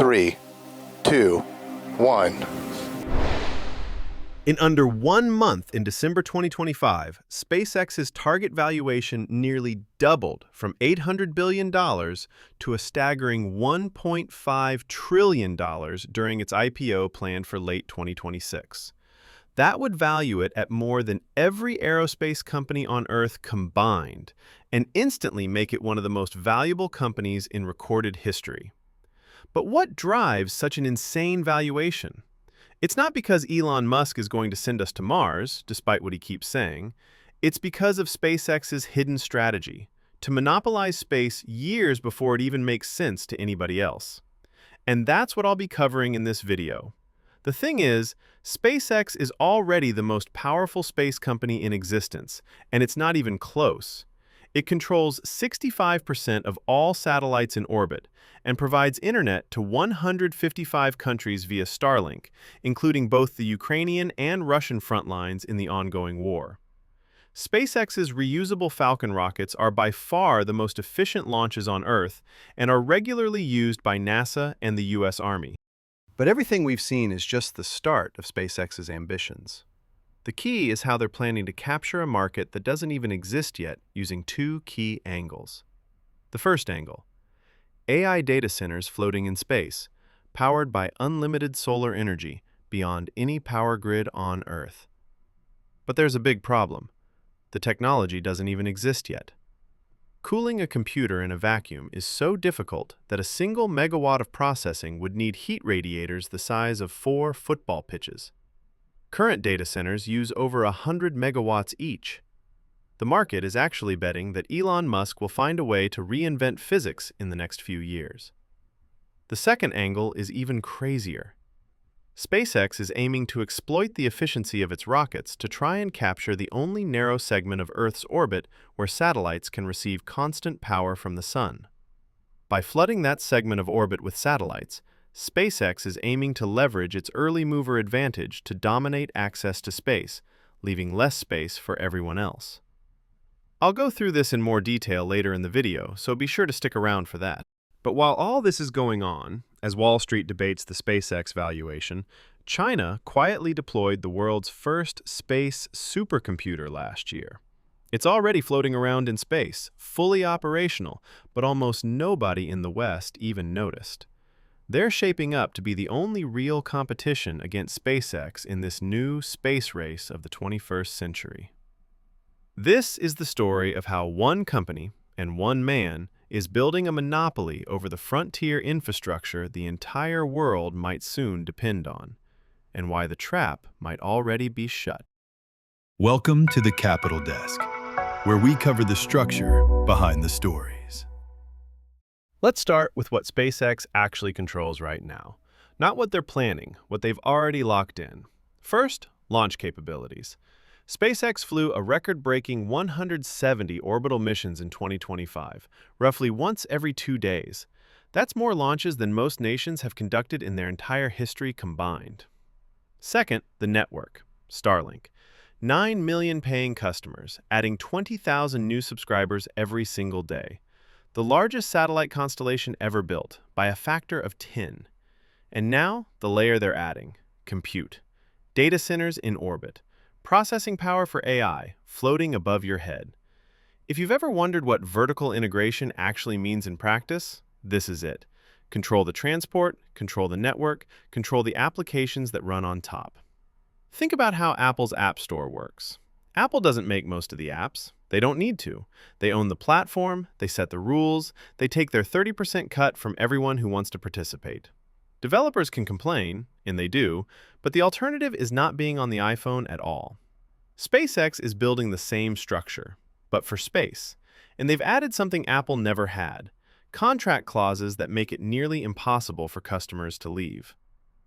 3, 2, 1. In under 1 month in December 2025, SpaceX's target valuation nearly doubled from $800 billion to a staggering $1.5 trillion during its IPO planned for late 2026. That would value it at more than every aerospace company on Earth combined, and instantly make it one of the most valuable companies in recorded history. But what drives such an insane valuation? It's not because Elon Musk is going to send us to Mars, despite what he keeps saying. It's because of SpaceX's hidden strategy, to monopolize space years before it even makes sense to anybody else. And that's what I'll be covering in this video. The thing is, SpaceX is already the most powerful space company in existence, and it's not even close. It controls 65% of all satellites in orbit and provides internet to 155 countries via Starlink, including both the Ukrainian and Russian front lines in the ongoing war. SpaceX's reusable Falcon rockets are by far the most efficient launches on Earth and are regularly used by NASA and the U.S. Army. But everything we've seen is just the start of SpaceX's ambitions. The key is how they're planning to capture a market that doesn't even exist yet using 2 key angles. The first angle: AI data centers floating in space, powered by unlimited solar energy beyond any power grid on Earth. But there's a big problem. The technology doesn't even exist yet. Cooling a computer in a vacuum is so difficult that a single megawatt of processing would need heat radiators the size of 4 football pitches. Current data centers use over 100 megawatts each. The market is actually betting that Elon Musk will find a way to reinvent physics in the next few years. The second angle is even crazier. SpaceX is aiming to exploit the efficiency of its rockets to try and capture the only narrow segment of Earth's orbit where satellites can receive constant power from the sun. By flooding that segment of orbit with satellites, SpaceX is aiming to leverage its early mover advantage to dominate access to space, leaving less space for everyone else. I'll go through this in more detail later in the video, so be sure to stick around for that. But while all this is going on, as Wall Street debates the SpaceX valuation, China quietly deployed the world's first space supercomputer last year. It's already floating around in space, fully operational, but almost nobody in the West even noticed. They're shaping up to be the only real competition against SpaceX in this new space race of the 21st century. This is the story of how one company and one man is building a monopoly over the frontier infrastructure the entire world might soon depend on, and why the trap might already be shut. Welcome to the Capital Desk, where we cover the structure behind the stories. Let's start with what SpaceX actually controls right now. Not what they're planning, what they've already locked in. First, launch capabilities. SpaceX flew a record-breaking 170 orbital missions in 2025, roughly once every 2 days. That's more launches than most nations have conducted in their entire history combined. Second, the network, Starlink. 9 million paying customers, adding 20,000 new subscribers every single day. The largest satellite constellation ever built, by a factor of 10. And now, the layer they're adding, compute. Data centers in orbit. Processing power for AI, floating above your head. If you've ever wondered what vertical integration actually means in practice, this is it. Control the transport, control the network, control the applications that run on top. Think about how Apple's App Store works. Apple doesn't make most of the apps. They don't need to. They own the platform, they set the rules, they take their 30% cut from everyone who wants to participate. Developers can complain, and they do, but the alternative is not being on the iPhone at all. SpaceX is building the same structure, but for space, and they've added something Apple never had: contract clauses that make it nearly impossible for customers to leave.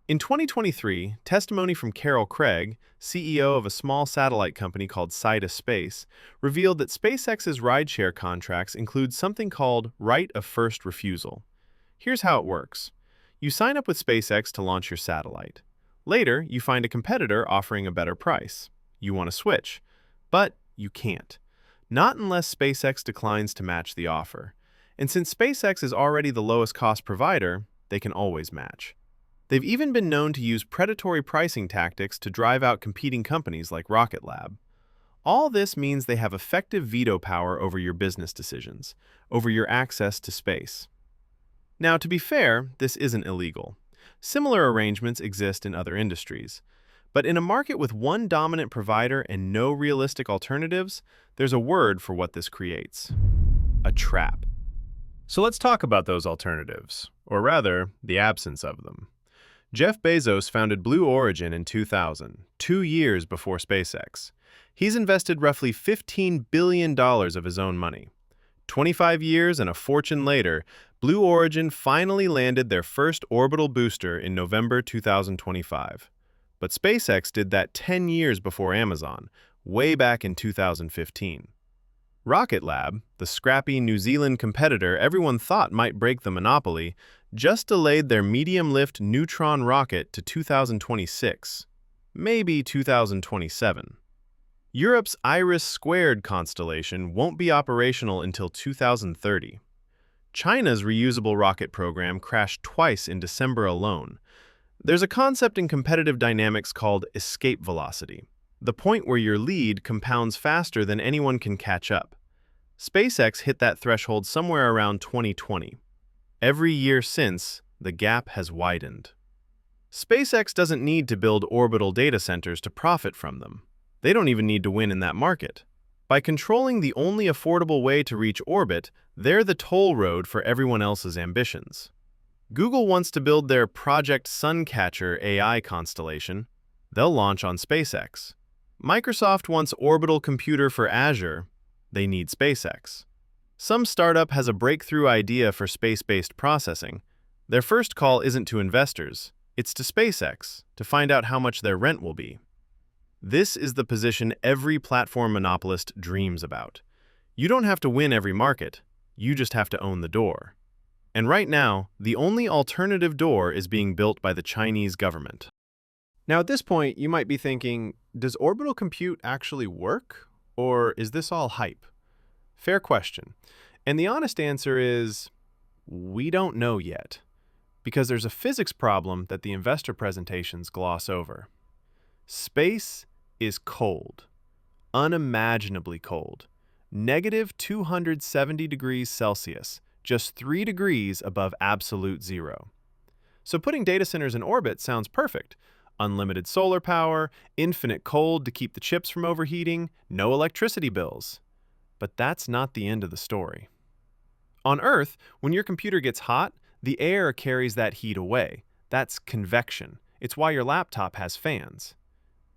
In 2023, testimony from Carol Craig, CEO of a small satellite company called Sidus Space, revealed that SpaceX's rideshare contracts include something called right of first refusal. Here's how it works. You sign up with SpaceX to launch your satellite. Later, you find a competitor offering a better price. You want to switch, but you can't. Not unless SpaceX declines to match the offer. And since SpaceX is already the lowest cost provider, they can always match. They've even been known to use predatory pricing tactics to drive out competing companies like Rocket Lab. All this means they have effective veto power over your business decisions, over your access to space. Now, to be fair, this isn't illegal. Similar arrangements exist in other industries. But in a market with one dominant provider and no realistic alternatives, there's a word for what this creates: a trap. So let's talk about those alternatives, or rather, the absence of them. Jeff Bezos founded Blue Origin in 2000, 2 years before SpaceX. He's invested roughly $15 billion of his own money. 25 years and a fortune later, Blue Origin finally landed their first orbital booster in November 2025. But SpaceX did that 10 years before Amazon, way back in 2015. Rocket Lab, the scrappy New Zealand competitor everyone thought might break the monopoly, just delayed their medium-lift Neutron rocket to 2026, maybe 2027. Europe's Iris-Squared constellation won't be operational until 2030. China's reusable rocket program crashed twice in December alone. There's a concept in competitive dynamics called escape velocity, the point where your lead compounds faster than anyone can catch up. SpaceX hit that threshold somewhere around 2020. Every year since, the gap has widened. SpaceX doesn't need to build orbital data centers to profit from them. They don't even need to win in that market. By controlling the only affordable way to reach orbit, they're the toll road for everyone else's ambitions. Google wants to build their Project Suncatcher AI constellation. They'll launch on SpaceX. Microsoft wants orbital computer for Azure. They need SpaceX. Some startup has a breakthrough idea for space-based processing. Their first call isn't to investors. It's to SpaceX to find out how much their rent will be. This is the position every platform monopolist dreams about. You don't have to win every market. You just have to own the door. And right now, the only alternative door is being built by the Chinese government. Now at this point, you might be thinking, does orbital compute actually work? Or is this all hype? Fair question. And the honest answer is, we don't know yet. Because there's a physics problem that the investor presentations gloss over. Space is cold. Unimaginably cold. Negative 270 degrees Celsius, just 3 degrees above absolute zero. So putting data centers in orbit sounds perfect. Unlimited solar power, infinite cold to keep the chips from overheating, no electricity bills. But that's not the end of the story. On Earth, when your computer gets hot, the air carries that heat away. That's convection. It's why your laptop has fans.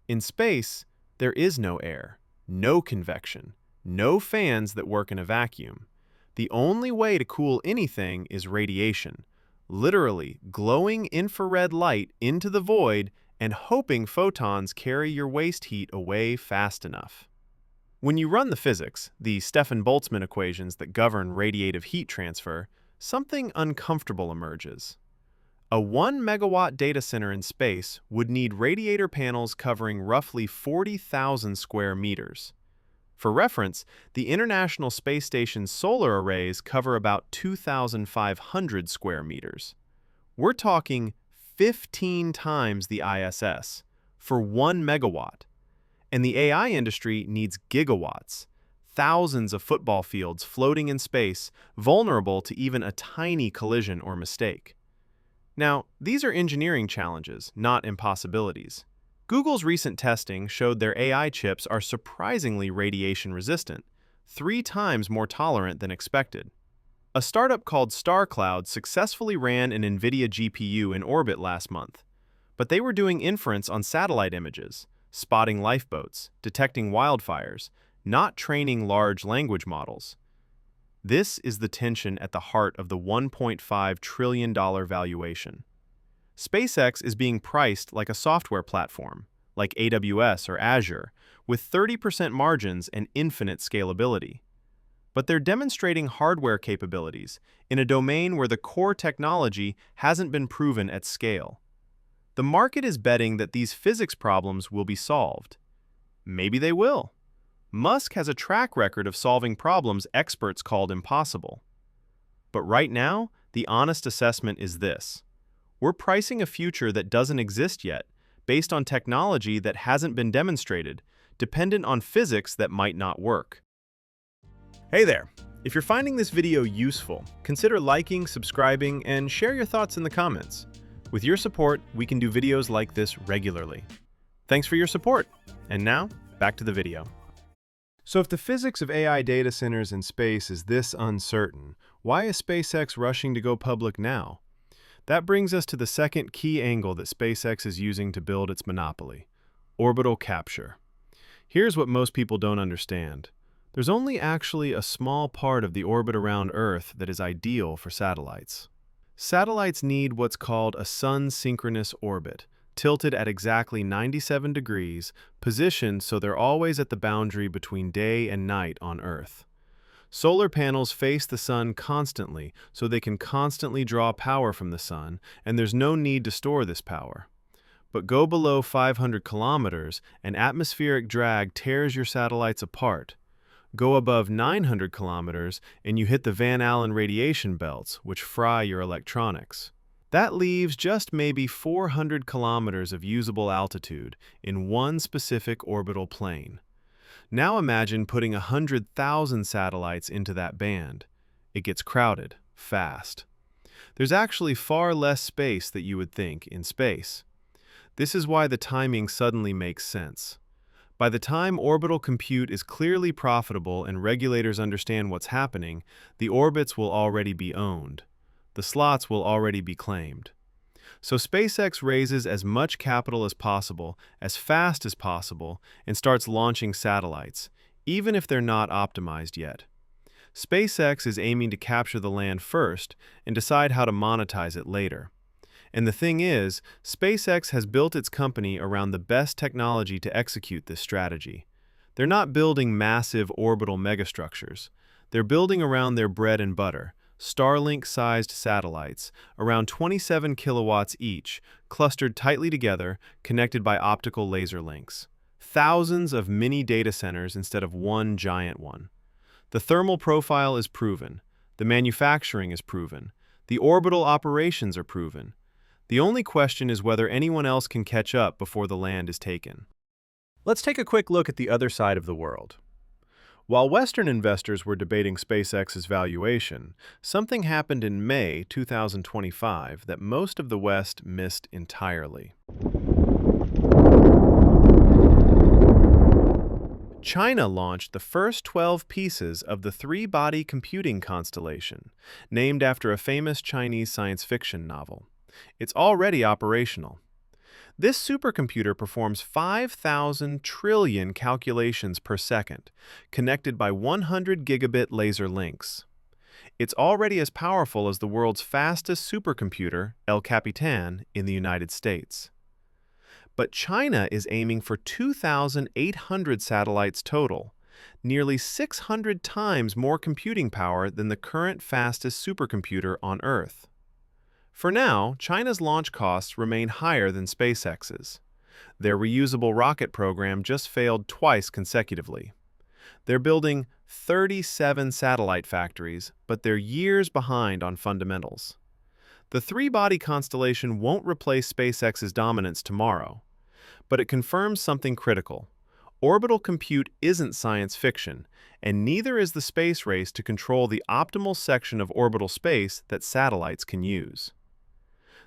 In space, there is no air, no convection, no fans that work in a vacuum. The only way to cool anything is radiation, literally glowing infrared light into the void and hoping photons carry your waste heat away fast enough. When you run the physics, the Stefan-Boltzmann equations that govern radiative heat transfer, something uncomfortable emerges. A 1 megawatt data center in space would need radiator panels covering roughly 40,000 square meters. For reference, the International Space Station's solar arrays cover about 2,500 square meters. We're talking 15 times the ISS for 1 megawatt. And the AI industry needs gigawatts, thousands of football fields floating in space, vulnerable to even a tiny collision or mistake. Now, these are engineering challenges, not impossibilities. Google's recent testing showed their AI chips are surprisingly radiation resistant, 3 times more tolerant than expected. A startup called StarCloud successfully ran an NVIDIA GPU in orbit last month, but they were doing inference on satellite images, spotting lifeboats, detecting wildfires, not training large language models. This is the tension at the heart of the $1.5 trillion valuation. SpaceX is being priced like a software platform, like AWS or Azure, with 30% margins and infinite scalability. But they're demonstrating hardware capabilities in a domain where the core technology hasn't been proven at scale. The market is betting that these physics problems will be solved. Maybe they will. Musk has a track record of solving problems experts called impossible. But right now, the honest assessment is this: We're pricing a future that doesn't exist yet, based on technology that hasn't been demonstrated, dependent on physics that might not work. Hey there! If you're finding this video useful, consider liking, subscribing, and share your thoughts in the comments. With your support, we can do videos like this regularly. Thanks for your support. And now, back to the video. So if the physics of AI data centers in space is this uncertain, why is SpaceX rushing to go public now? That brings us to the second key angle that SpaceX is using to build its monopoly: orbital capture. Here's what most people don't understand. There's only actually a small part of the orbit around Earth that is ideal for satellites. Satellites need what's called a sun-synchronous orbit, tilted at exactly 97 degrees, positioned so they're always at the boundary between day and night on Earth. Solar panels face the sun constantly, so they can constantly draw power from the sun, and there's no need to store this power. But go below 500 kilometers, and atmospheric drag tears your satellites apart. Go above 900 kilometers, and you hit the Van Allen radiation belts, which fry your electronics. That leaves just maybe 400 kilometers of usable altitude in one specific orbital plane. Now imagine putting 100,000 satellites into that band. It gets crowded, fast. There's actually far less space than you would think in space. This is why the timing suddenly makes sense. By the time orbital compute is clearly profitable and regulators understand what's happening, the orbits will already be owned. The slots will already be claimed. So SpaceX raises as much capital as possible, as fast as possible, and starts launching satellites, even if they're not optimized yet. SpaceX is aiming to capture the land first and decide how to monetize it later. And the thing is, SpaceX has built its company around the best technology to execute this strategy. They're not building massive orbital megastructures. They're building around their bread and butter, Starlink-sized satellites, around 27 kilowatts each, clustered tightly together, connected by optical laser links. Thousands of mini data centers instead of one giant one. The thermal profile is proven. The manufacturing is proven. The orbital operations are proven. The only question is whether anyone else can catch up before the land is taken. Let's take a quick look at the other side of the world. While Western investors were debating SpaceX's valuation, something happened in May 2025 that most of the West missed entirely. China launched the first 12 pieces of the three-body computing constellation, named after a famous Chinese science fiction novel. It's already operational. This supercomputer performs 5,000 trillion calculations per second, connected by 100 gigabit laser links. It's already as powerful as the world's fastest supercomputer, El Capitan, in the United States. But China is aiming for 2,800 satellites total, nearly 600 times more computing power than the current fastest supercomputer on Earth. For now, China's launch costs remain higher than SpaceX's. Their reusable rocket program just failed twice consecutively. They're building 37 satellite factories, but they're years behind on fundamentals. The three-body constellation won't replace SpaceX's dominance tomorrow, but it confirms something critical. Orbital compute isn't science fiction, and neither is the space race to control the optimal section of orbital space that satellites can use.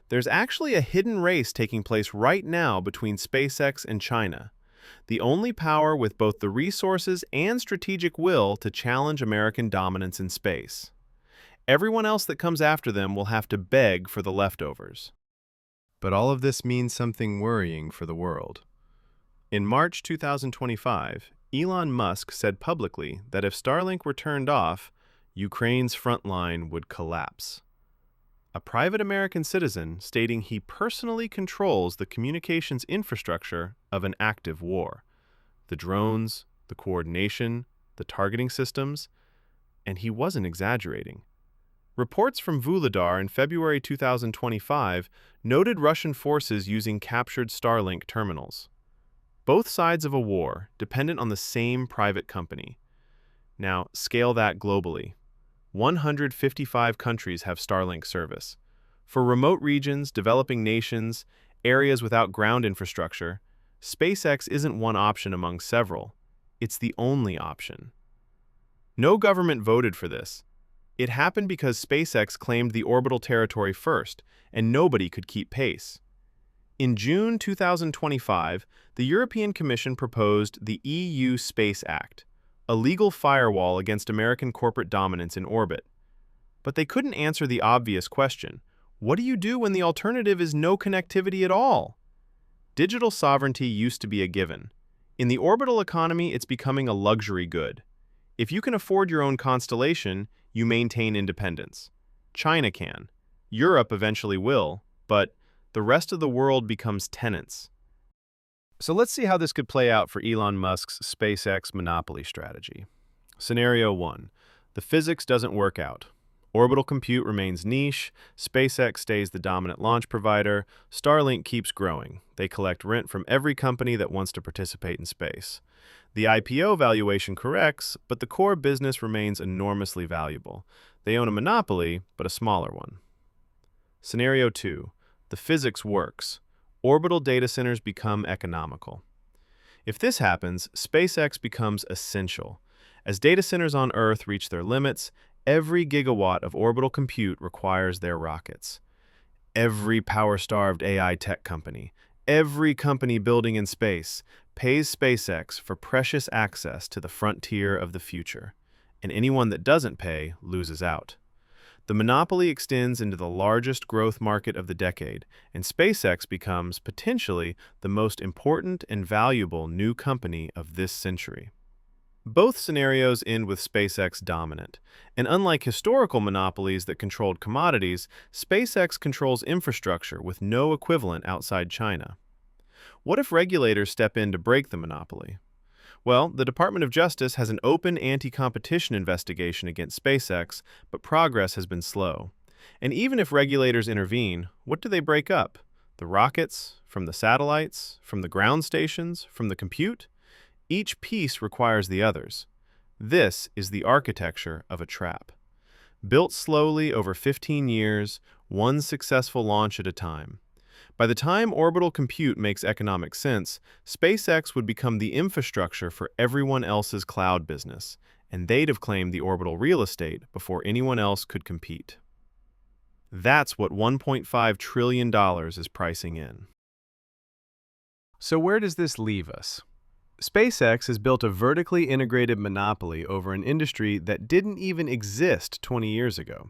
There's actually a hidden race taking place right now between SpaceX and China, the only power with both the resources and strategic will to challenge American dominance in space. Everyone else that comes after them will have to beg for the leftovers. But all of this means something worrying for the world. In March 2025, Elon Musk said publicly that if Starlink were turned off, Ukraine's front line would collapse. A private American citizen stating he personally controls the communications infrastructure of an active war. The drones, the coordination, the targeting systems, and he wasn't exaggerating. Reports from Vuhledar in February 2025 noted Russian forces using captured Starlink terminals. Both sides of a war dependent on the same private company. Now, scale that globally. 155 countries have Starlink service. For remote regions, developing nations, areas without ground infrastructure, SpaceX isn't one option among several. It's the only option. No government voted for this. It happened because SpaceX claimed the orbital territory first, and nobody could keep pace. In June 2025, the European Commission proposed the EU Space Act, a legal firewall against American corporate dominance in orbit. But they couldn't answer the obvious question: what do you do when the alternative is no connectivity at all? Digital sovereignty used to be a given. In the orbital economy, it's becoming a luxury good. If you can afford your own constellation, you maintain independence. China can. Europe eventually will, but the rest of the world becomes tenants. So let's see how this could play out for Elon Musk's SpaceX monopoly strategy. Scenario 1. The physics doesn't work out. Orbital compute remains niche, SpaceX stays the dominant launch provider, Starlink keeps growing. They collect rent from every company that wants to participate in space. The IPO valuation corrects, but the core business remains enormously valuable. They own a monopoly, but a smaller one. Scenario 2. The physics works. Orbital data centers become economical. If this happens, SpaceX becomes essential. As data centers on Earth reach their limits, every gigawatt of orbital compute requires their rockets. Every power-starved AI tech company, every company building in space, pays SpaceX for precious access to the frontier of the future, and anyone that doesn't pay loses out. The monopoly extends into the largest growth market of the decade, and SpaceX becomes, potentially, the most important and valuable new company of this century. Both scenarios end with SpaceX dominant, and unlike historical monopolies that controlled commodities, SpaceX controls infrastructure with no equivalent outside China. What if regulators step in to break the monopoly? Well, the Department of Justice has an open anti-competition investigation against SpaceX, but progress has been slow. And even if regulators intervene, what do they break up? The rockets? From the satellites? From the ground stations? From the compute? Each piece requires the others. This is the architecture of a trap. Built slowly over 15 years, one successful launch at a time. By the time orbital compute makes economic sense, SpaceX would become the infrastructure for everyone else's cloud business, and they'd have claimed the orbital real estate before anyone else could compete. That's what $1.5 trillion is pricing in. So where does this leave us? SpaceX has built a vertically integrated monopoly over an industry that didn't even exist 20 years ago.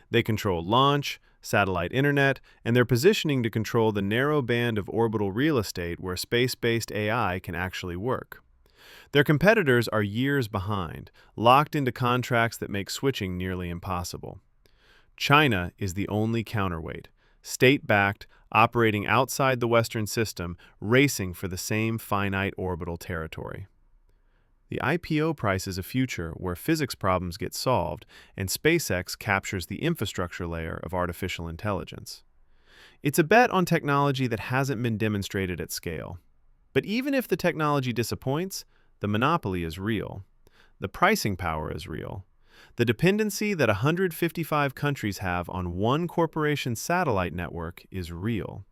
They control launch, satellite internet, and they're positioning to control the narrow band of orbital real estate where space-based AI can actually work. Their competitors are years behind, locked into contracts that make switching nearly impossible. China is the only counterweight, state-backed, operating outside the Western system, racing for the same finite orbital territory. The IPO prices a future where physics problems get solved and SpaceX captures the infrastructure layer of artificial intelligence. It's a bet on technology that hasn't been demonstrated at scale. But even if the technology disappoints, the monopoly is real. The pricing power is real. The dependency that 155 countries have on one corporation's satellite network is real.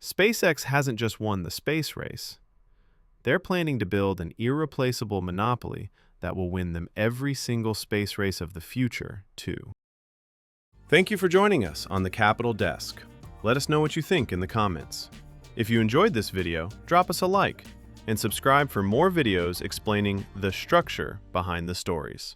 SpaceX hasn't just won the space race. They're planning to build an irreplaceable monopoly that will win them every single space race of the future, too. Thank you for joining us on the Capital Desk. Let us know what you think in the comments. If you enjoyed this video, drop us a like and subscribe for more videos explaining the structure behind the stories.